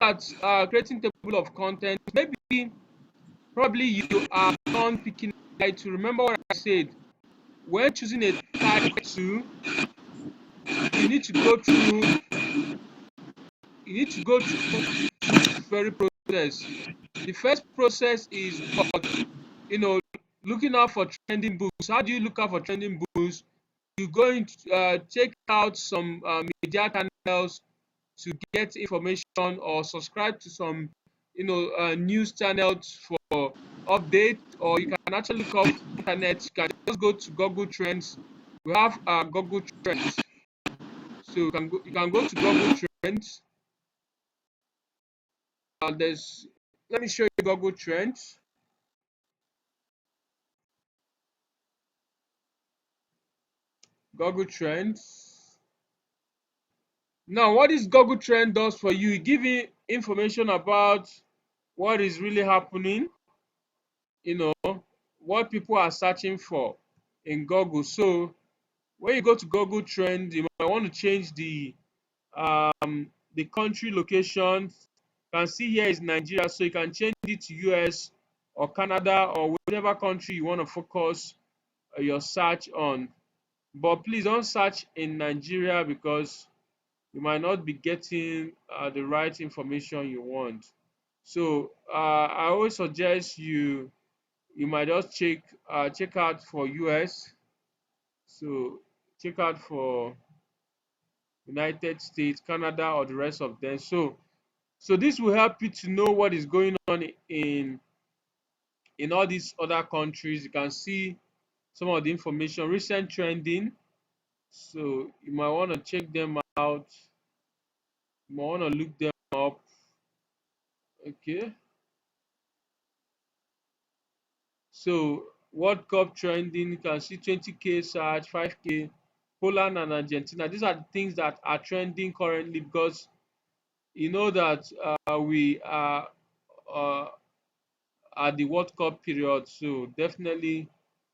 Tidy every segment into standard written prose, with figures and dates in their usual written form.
at creating table of content, maybe probably you are done picking a title. Remember what I said, when choosing a title, you need to go through two very process. The first process is what, looking out for trending books. How do you look out for trending books? You go into check out some media channels to get information, or subscribe to some news channels for updates, or you can actually look up internet. You can just go to Google Trends. We have Google Trends, so you can go to Google Trends. There's Let me show you Google Trends. Google Trends. Now, what this Google Trend does for you, it give you information about what is really happening, you know, what people are searching for in Google. So when you go to Google Trend, you might want to change the country location. You can see here is Nigeria, so you can change it to US or Canada or whatever country you want to focus your search on. But please don't search in Nigeria, because you might not be getting the right information you want. So I always suggest you might just check out for US. So check out for United States, Canada, or the rest of them. So this will help you to know what is going on in all these other countries. You can see some of the information, recent trending. So you might want to check them out. You might want to look them up. Okay. So World Cup trending, you can see 20K search, 5K, Poland and Argentina. These are the things that are trending currently, because you know that we are uh, at the World Cup period. So definitely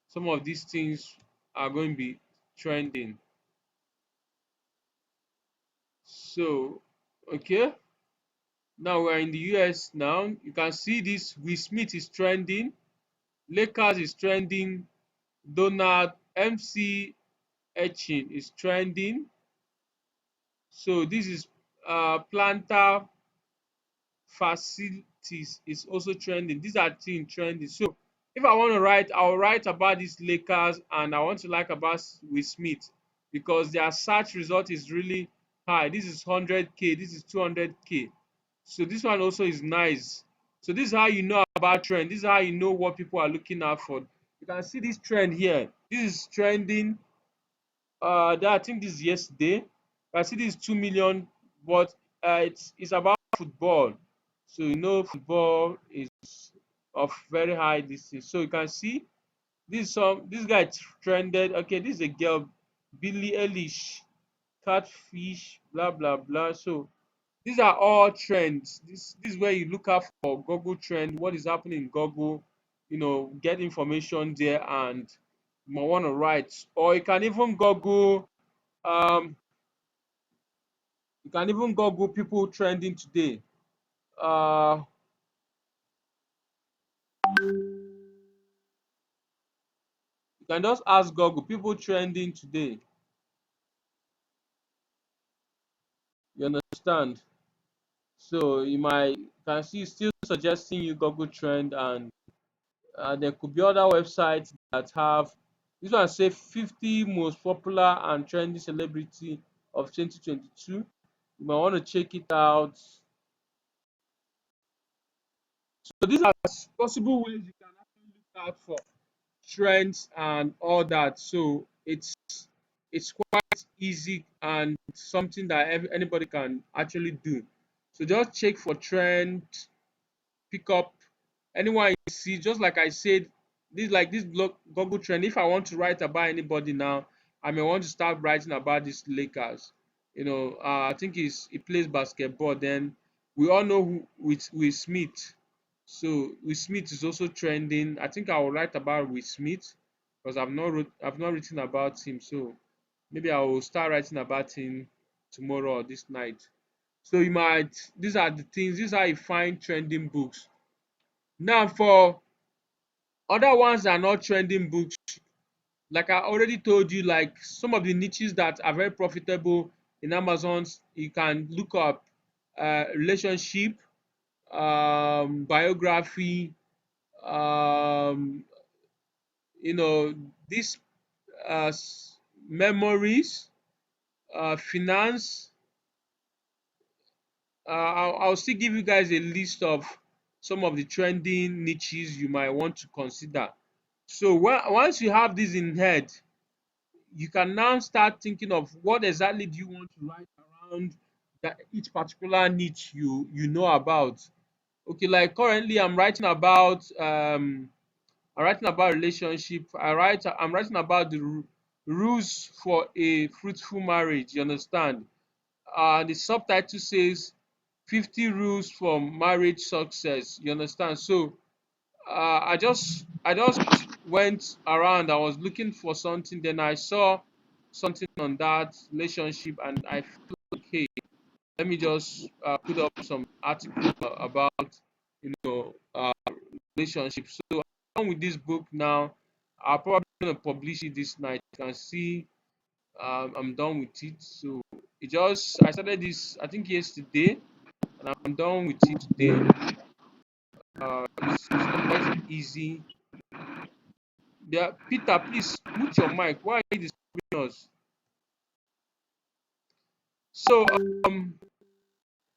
some of these things are going to be trending. So, okay. Now we're in the US now. You can see this. Will Smith is trending. Lakers is trending. Donald MC Etching is trending. So this is plantar facilities is also trending. These are things trending. So if I want to write, I'll write about these Lakers, and I want to like about Will Smith, because their search result is really high. This is 100K, this is 200K. So this one also is nice. So this is how you know about trend. This is how you know what people are looking out for. You can see this trend here. This is trending. I think this is yesterday. I see this 2 million, but it's about football. So you know football is of very high distance. So you can see this guy trended. Okay, this is a girl, Billie Eilish, catfish, blah blah blah. So these are all trends. This is where you look out for Google trend. What is happening in Google? Get information there, and you might want to write, or um you can even Google people trending today. Uh, you can just ask Google people trending today. You understand? So you can see it's still suggesting you Google trend, and there could be other websites that have this one say 50 most popular and trendy celebrity of 2022. You might want to check it out. So these are possible ways you can actually look out for trends and all that. So it's quite easy and something that anybody can actually do. So just check for trend, pick up anyone you see. Just like I said, this Google trend. If I want to write about anybody now, I may want to start writing about these Lakers. I think he plays basketball. Then we all know who with Will Smith. So Will Smith is also trending. I think I will write about Will Smith, because I've not written about him. So maybe I will start writing about him tomorrow or this night. So you might these are the things, these are how you find trending books. Now for other ones that are not trending books, like I already told you, like some of the niches that are very profitable in Amazon's, you can look up relationship, biography, um, these memories, finance. I'll still give you guys a list of some of the trending niches you might want to consider. So once you have this in head, you can now start thinking of what exactly do you want to write around that each particular niche you know about. Okay, like currently I'm writing about relationship. I'm writing about the rules for a fruitful marriage. You understand? The subtitle says 50 rules for marriage success. You understand? So I just went around. I was looking for something. Then I saw something on that relationship, and I felt like, hey, let me just put up some article about relationships. So I'm done with this book now. I'm probably gonna publish it this night. You can see I'm done with it. So I started this I think yesterday, and I'm done with it today. It's quite easy. Yeah, Peter, please mute your mic. Why are you disturbing us? So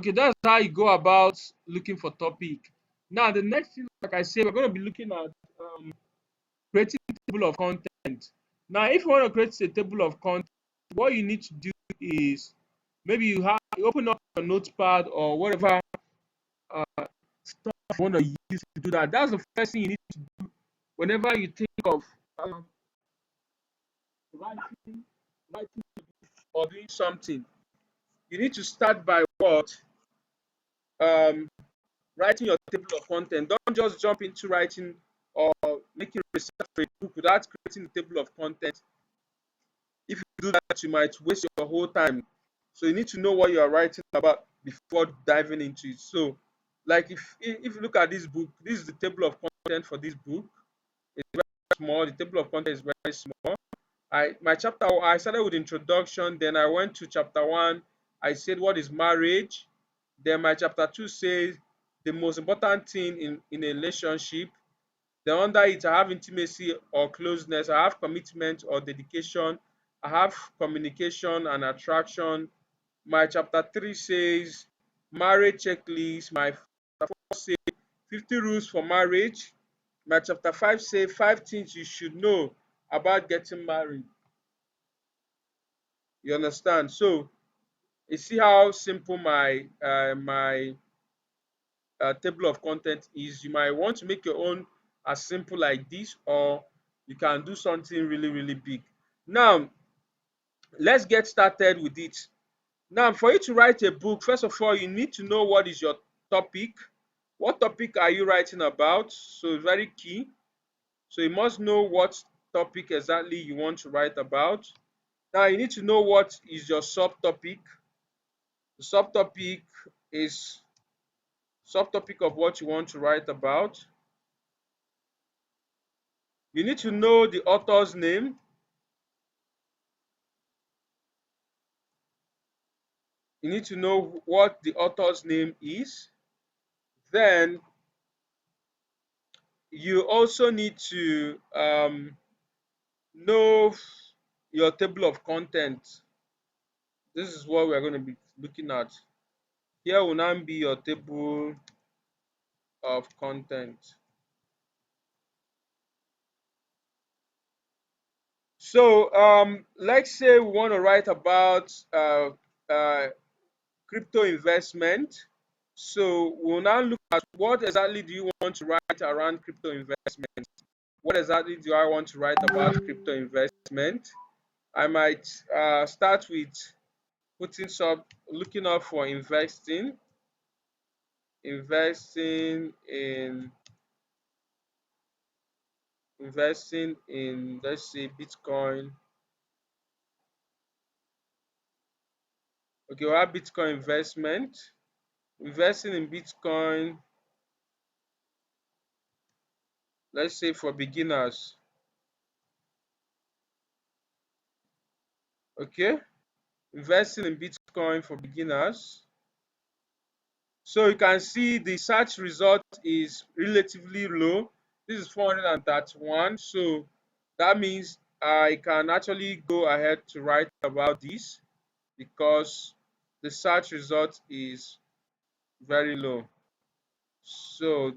okay, that's how you go about looking for topic. Now the next thing, like I said, we're going to be looking at creating a table of content. Now, if you want to create a table of content, what you need to do is maybe you open up your notepad or whatever stuff you want to use to do that. That's the first thing you need to do whenever you think of um, writing, writing or doing something. You need to start by what? Um, Writing your table of content. Don't just jump into writing or making research for a book without creating a table of content. If you do that, you might waste your whole time. So you need to know what you are writing about before diving into it. So, like if you look at this book, this is the table of content for this book. It's very small. The table of content is very small. I started with introduction, then I went to chapter one. I said what is marriage. Then my chapter two says the most important thing in a relationship. Then under it, I have intimacy or closeness. I have commitment or dedication. I have communication and attraction. My chapter 3 says marriage checklist. My chapter 4 says 50 rules for marriage. My chapter 5 says 5 things you should know about getting married. You understand? So you see how simple my table of content is. You might want to make your own as simple like this, or you can do something really, really big. Now, let's get started with it. Now, for you to write a book, first of all, you need to know what is your topic. What topic are you writing about? So, it's very key. So, you must know what topic exactly you want to write about. Now, you need to know what is your subtopic. The subtopic is subtopic of what you want to write about. You need to know the author's name. You need to know what the author's name is. Then you also need to know your table of content. This is what we're going to be looking at. Here will now be your table of content. So let's say we want to write about crypto investment. So we'll now look at what exactly do you want to write around crypto investment. What exactly do I want to write about crypto investment? I might start with putting some looking up for investing in let's say Bitcoin. Okay, we have Bitcoin investment. Investing in Bitcoin, let's say for beginners. Okay, investing in Bitcoin for beginners. So you can see the search result is relatively low. This is 431. So that means I can actually go ahead to write about this because the search result is very low. So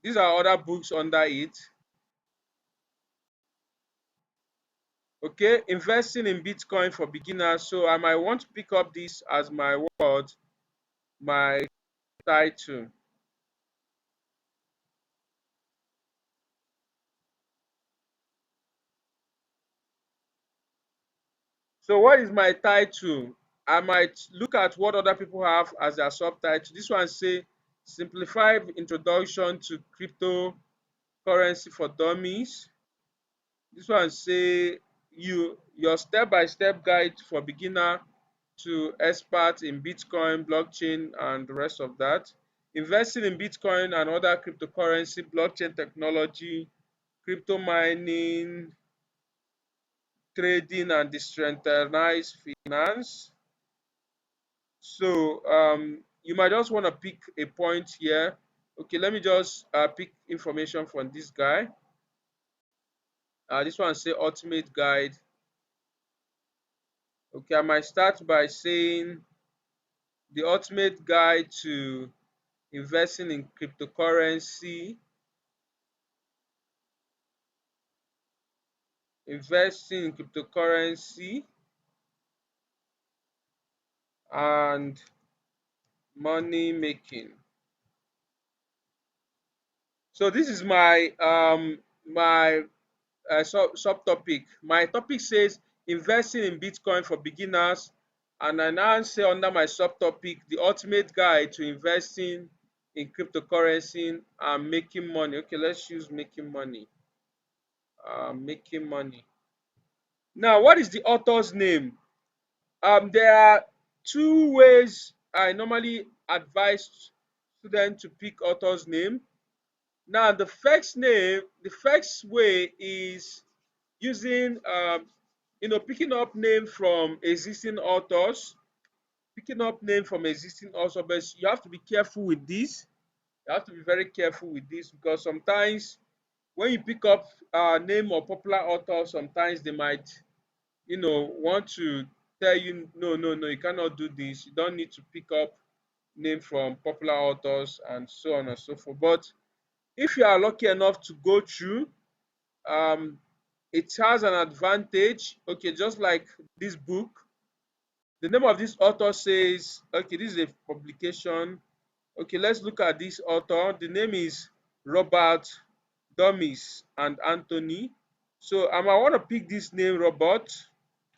these are other books under it. Okay, investing in Bitcoin for beginners. So I might want to pick up this as my word, my title. So what is my title? I might look at what other people have as their subtitle. This one say simplified introduction to cryptocurrency for dummies. This one say your step-by-step guide for beginner to expert in Bitcoin, blockchain, and the rest of that. Investing in Bitcoin and other cryptocurrency, blockchain technology, crypto mining, trading, and decentralized finance. So you might just want to pick a point here. Okay, let me just pick information from this guy. This one say ultimate guide. Okay, I might start by saying the ultimate guide to investing in cryptocurrency, investing in cryptocurrency and money making. So this is my subtopic. My topic says investing in Bitcoin for beginners, and I now say under my subtopic the ultimate guide to investing in cryptocurrency and making money. Okay, let's use making money. Making money. Now, what is the author's name? There are two ways I normally advise students to pick author's name. Now, the first way is using, picking up name from existing authors, picking up name from existing authors. But you have to be careful with this. You have to be very careful with this because sometimes when you pick up name of popular authors, sometimes they might, want to tell you, no, no, no, you cannot do this. You don't need to pick up name from popular authors and so on and so forth. But if you are lucky enough to go through, um, it has an advantage. Okay, just like this book, the name of this author says, okay, this is a publication. Okay, let's look at this author. The name is Robert Dummies and Anthony. So I might want to pick this name, Robert.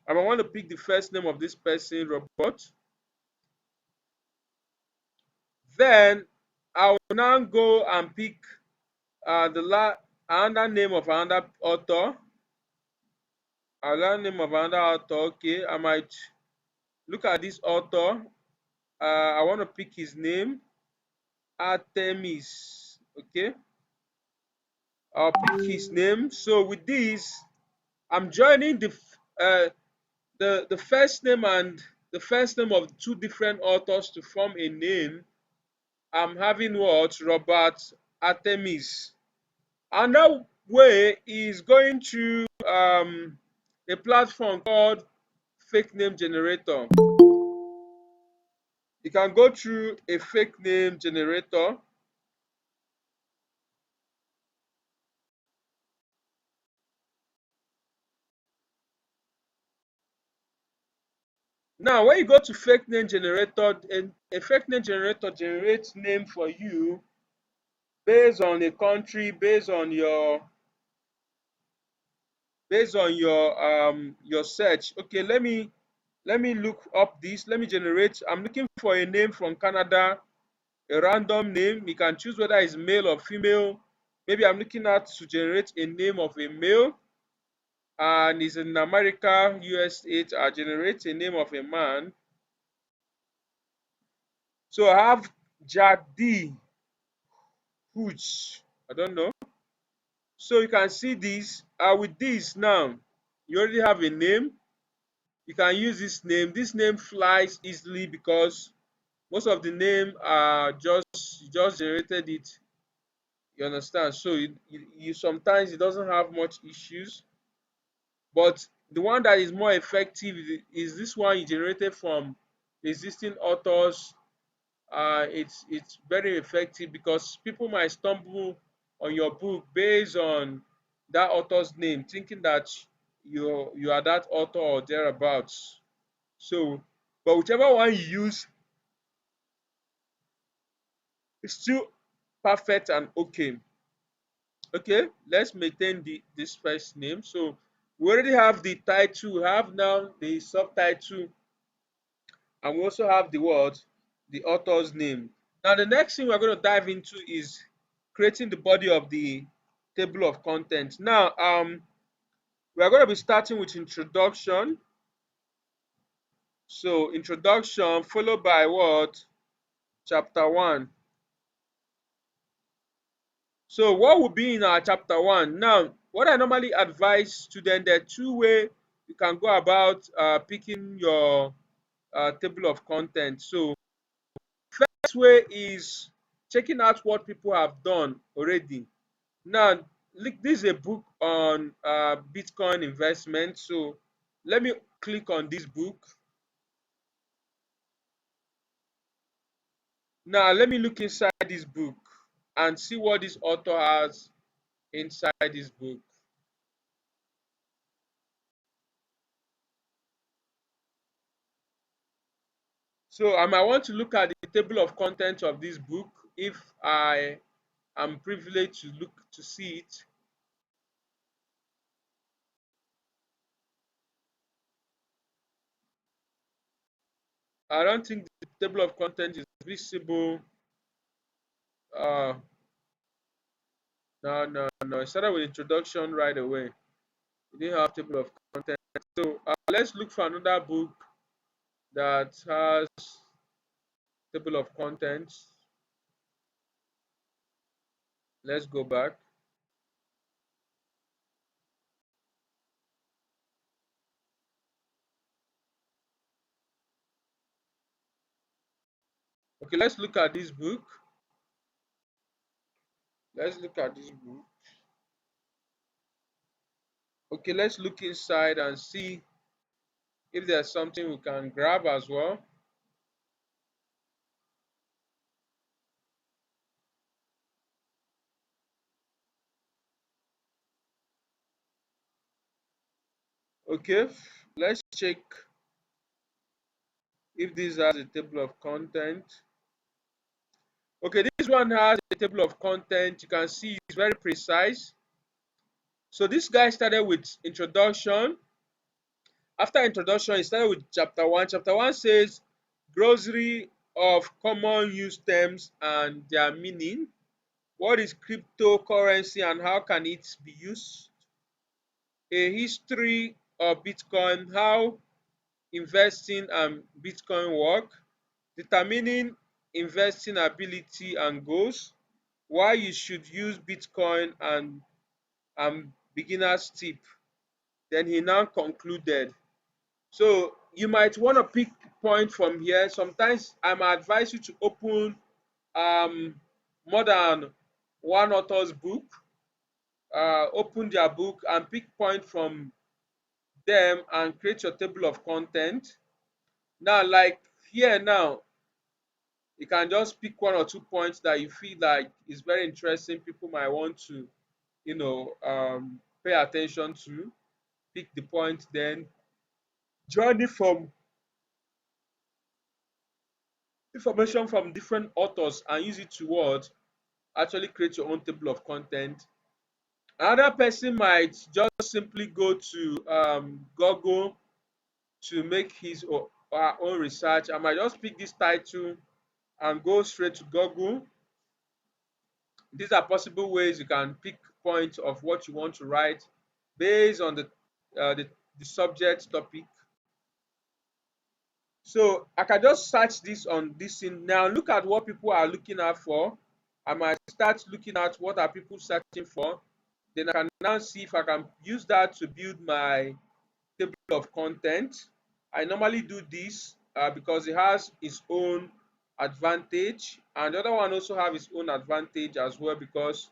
I might want to pick the first name of this person, Robert. Then I will now go and pick another name of another author. Another name of another author. Okay, I might look at this author. I want to pick his name, Artemis. Okay, I'll pick his name. So with this, I'm joining the first name and the first name of two different authors to form a name. I'm having what? Robert Artemis. Another way is going through a platform called fake name generator. You can go through a fake name generator. Now, when you go to fake name generator, a fake name generator generates name for you based on a country, based on your search. Okay, let me look up this. Let me generate. I'm looking for a name from Canada, a random name. You can choose whether it's male or female. Maybe I'm looking at to generate a name of a male and is in America, USA. I generate a name of a man. So I have Jack D. Hooch. I don't know. So you can see this. With this now, you already have a name. You can use this name. This name flies easily because most of the name are just you just generated it. You understand? So you sometimes it doesn't have much issues. But the one that is more effective is this one you generated from existing authors. It's very effective because people might stumble on your book based on that author's name, thinking that you are that author or thereabouts. So, but whichever one you use is still perfect and okay. Okay, let's maintain this first name. So we already have the title, we have now the subtitle, and we also have the word, the author's name. Now the next thing we're going to dive into is creating the body of the table of contents. Now we are going to be starting with introduction. So introduction followed by what? Chapter 1. So what will be in our chapter 1? Now, what I normally advise students, there are two ways you can go about picking your table of content. So first way is checking out what people have done already. Now, look, this is a book on Bitcoin investment. So let me click on this book. Now, let me look inside this book and see what this author has inside this book. So I might want to look at the table of contents of this book if I am privileged to look to see it. I don't think the table of contents is visible. Uh, no. It started with introduction right away. We didn't have table of contents. So let's look for another book that has table of contents. Let's go back. Okay, let's look at this book. Let's look at this book. Okay, let's look inside and see if there's something we can grab as well. Okay, let's check if this has a table of content. Okay, this one has a table of content. You can see it's very precise. So this guy started with introduction. After introduction, he started with chapter 1. Chapter 1 says glossary of common use terms and their meaning. What is cryptocurrency and how can it be used? A history of Bitcoin, how investing and Bitcoin work, determining investing ability and goals, why you should use Bitcoin and beginner's tip. Then he now concluded. So you might want to pick point from here. Sometimes I might advise you to open um, more than one author's book, open their book and pick point from them and create your table of content. Now, like here now, you can just pick one or two points that you feel like is very interesting. People might want to, pay attention to. Pick the point, then join it from information from different authors and use it to what actually create your own table of content. Another person might just simply go to Google to make his or her own research. I might just pick this title and go straight to Google. These are possible ways you can pick points of what you want to write based on uh, the, the subject topic. So I can just search this on this thing now. Look at what people are looking out for. I might start looking at what are people searching for. Then I can now see if I can use that to build my table of content. I normally do this because it has its own advantage, and the other one also have its own advantage as well, because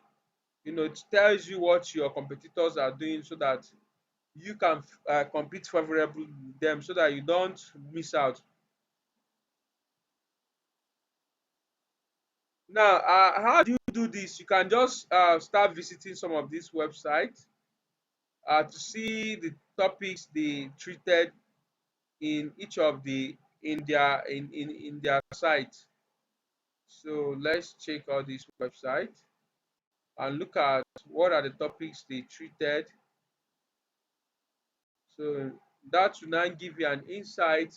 it tells you what your competitors are doing so that you can compete favorably with them so that you don't miss out. Now, how do you do this? You can just start visiting some of these websites to see the topics they treated in each of the in their site. So let's check out this website and look at what are the topics they treated. So that will now give you an insight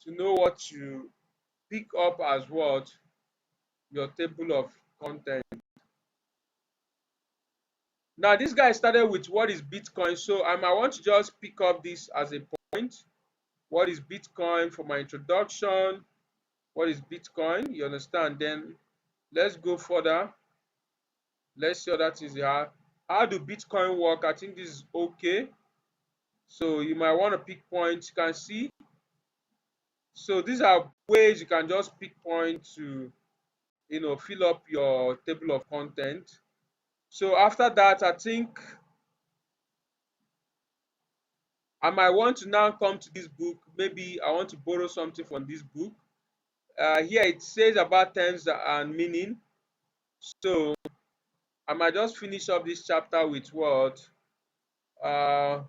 to know what to pick up as what your table of content. Now this guy started with what is Bitcoin, so I might want to just pick up this as a point. What is Bitcoin for my introduction? What is Bitcoin? You understand? Then let's go further. Let's see other things here. How do Bitcoin work? I think this is okay. So you might want to pick points. You can see. So these are ways you can just pick points to fill up your table of content. So after that, I think I might want to now come to this book. Maybe I want to borrow something from this book. Here it says about terms and meaning. So I might just finish up this chapter with what? Uh,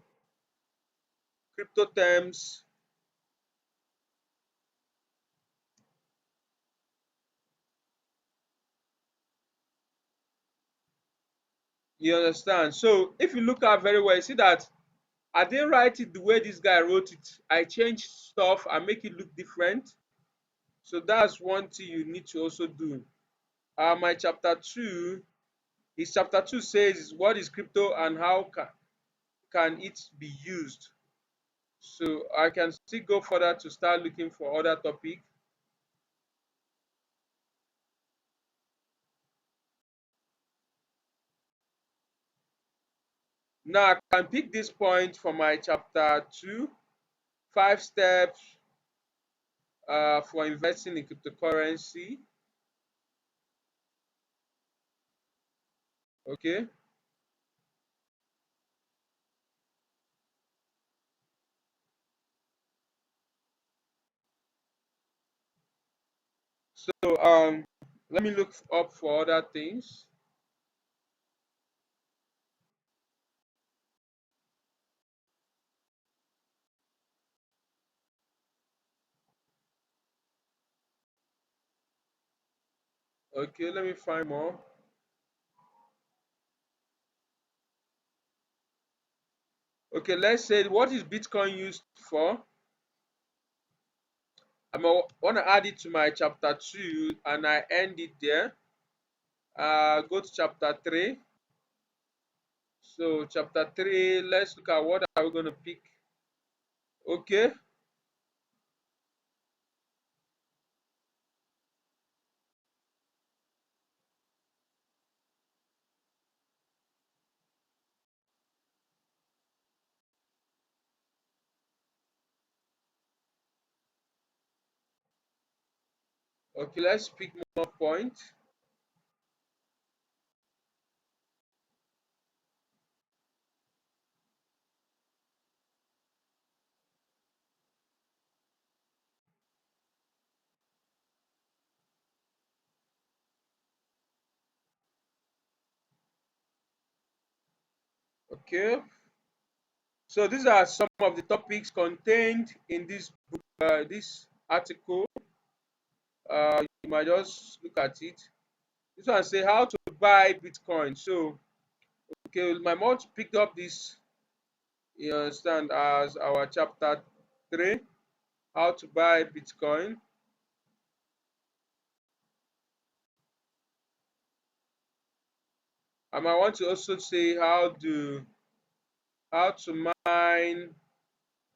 Crypto terms. You understand? So if you look at very well, you see that I didn't write it the way this guy wrote it. I changed stuff and make it look different. So that's one thing you need to also do. My chapter 2, his chapter 2 says what is crypto and how can it be used. So I can still go further to start looking for other topic. Now I can pick this point for my chapter 2, 5 steps for investing in cryptocurrency. Okay. So let me look up for other things. Okay, let me find more. Okay, let's say what is Bitcoin used for? I want to add it to my chapter 2 and I end it there. Go to chapter 3. So chapter 3, let's look at what are we going to pick. Okay, okay, let's pick more points. Okay, so these are some of the topics contained in this book, this article. You might just look at it. This one say how to buy Bitcoin. So, okay, my mom picked up this, you understand, as our chapter 3, how to buy Bitcoin. And I want to also say how to mine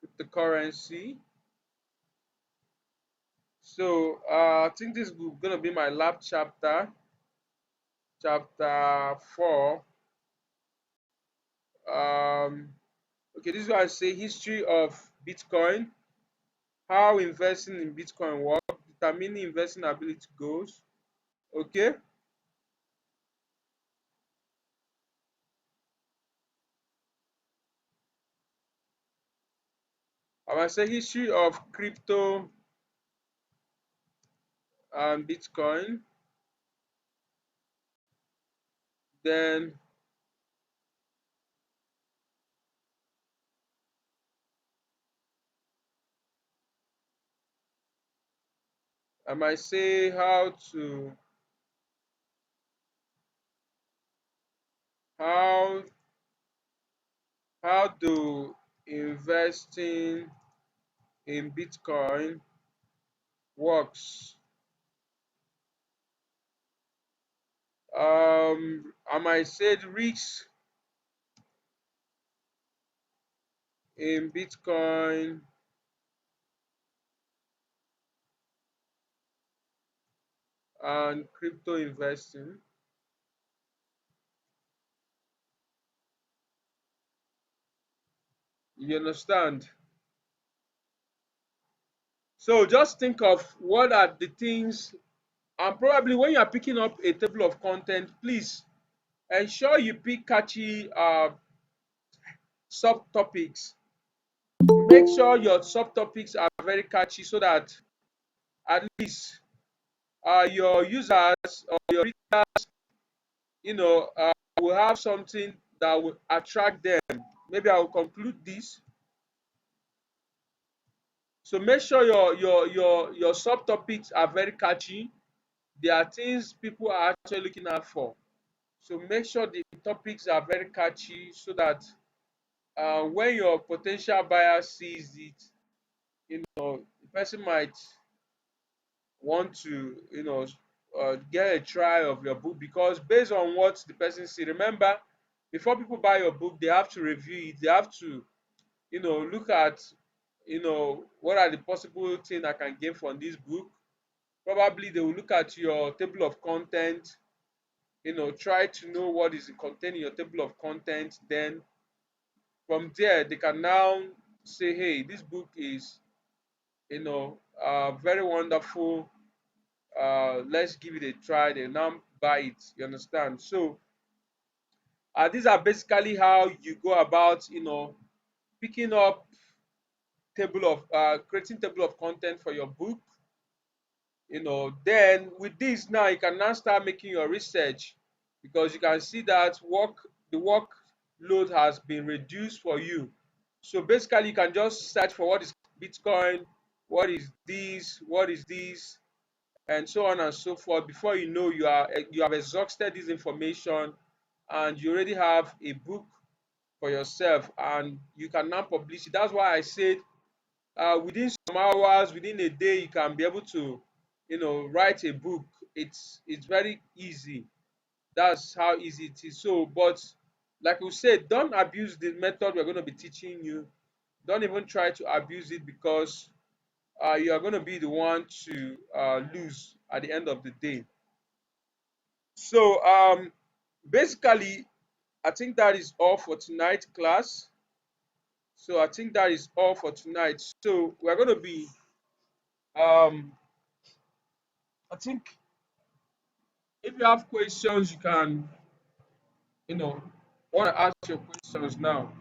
cryptocurrency. So I think this is gonna be my last chapter, chapter 4. Um, okay, this is what I say: history of Bitcoin, how investing in Bitcoin works, determining investing ability goals. Okay, I will say history of crypto and Bitcoin. Then I might say how how do investing in Bitcoin works. I might say the risks in Bitcoin and crypto investing. You understand? So just think of what are the things, and probably when you are picking up a table of content, please ensure you pick catchy subtopics. Make sure your subtopics are very catchy so that at least your users or your readers, will have something that will attract them. Maybe I will conclude this. So make sure your subtopics are very catchy. There are things people are actually looking out for. So make sure the topics are very catchy so that when your potential buyer sees it, the person might want to, get a try of your book, because based on what the person see. Remember, before people buy your book, they have to review it. They have to, look at, what are the possible things I can gain from this book. Probably they will look at your table of content, try to know what is contained in your table of content. Then from there, they can now say, hey, this book is, very wonderful. Let's give it a try. They now buy it. You understand? So these are basically how you go about, picking up table of creating table of content for your book. Then with this now you can now start making your research, because you can see that the workload has been reduced for you. So basically you can just search for what is Bitcoin, what is this, and so on and so forth. Before you know, you have exhausted this information, and you already have a book for yourself, and you can now publish it. That's why I said within some hours, within a day, you can be able to, write a book. It's very easy. That's how easy it is. So, but like we said, don't abuse the method we're going to be teaching you. Don't even try to abuse it, because you are going to be the one to lose at the end of the day. So, basically, I think that is all for tonight, class. So, I think that is all for tonight. So, we're going to be, um, I think, if you have questions, you can, you know, want to ask your questions now.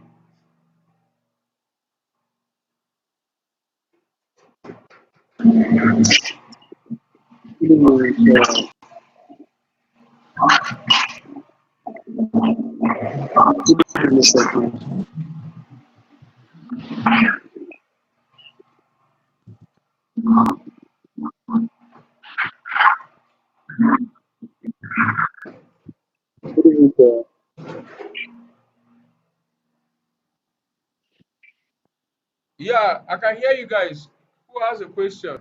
Yeah, I can hear you guys. Who has a question?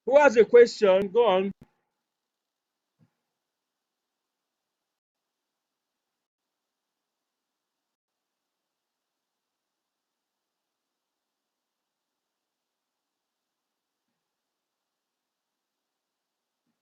Who has a question? Go on.